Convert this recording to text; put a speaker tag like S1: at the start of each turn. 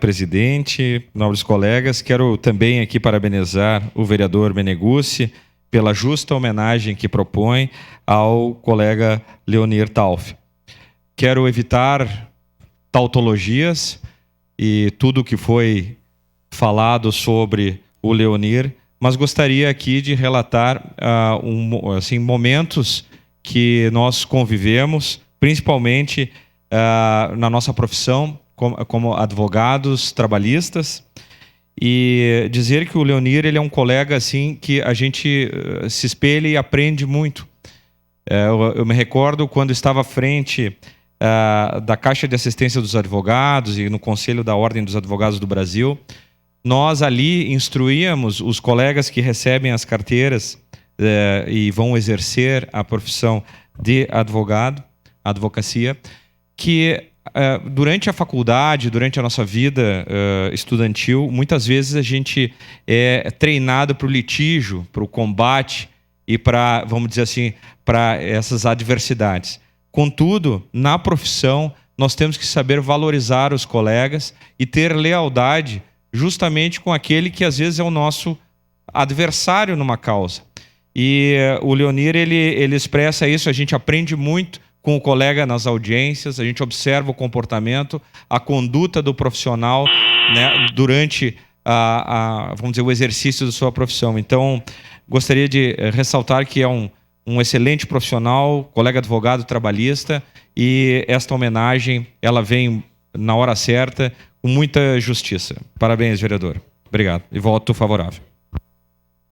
S1: presidente, nobres colegas. Quero também aqui parabenizar o vereador Meneguzzi pela justa homenagem que propõe ao colega Leonir Thalf. Quero evitar tautologias e tudo que foi falado sobre o Leonir, mas gostaria aqui de relatar momentos que nós convivemos, principalmente na nossa profissão, como advogados trabalhistas, e dizer que o Leonir ele é um colega assim que a gente se espelha e aprende muito. Eu me recordo quando estava à frente da Caixa de Assistência dos Advogados e no Conselho da Ordem dos Advogados do Brasil, nós ali instruíamos os colegas que recebem as carteiras e vão exercer a profissão de advocacia, que durante a faculdade, durante a nossa vida estudantil, muitas vezes a gente é treinado para o litígio, para o combate e para, vamos dizer assim, para essas adversidades. Contudo, na profissão, nós temos que saber valorizar os colegas e ter lealdade justamente com aquele que às vezes é o nosso adversário numa causa. E o Leonir, ele expressa isso, a gente aprende muito com o colega nas audiências, a gente observa o comportamento, a conduta do profissional, né, durante vamos dizer, o exercício da sua profissão. Então, gostaria de ressaltar que é um excelente profissional, colega advogado trabalhista, e esta homenagem ela vem na hora certa, com muita justiça. Parabéns, vereador. Obrigado. E voto favorável.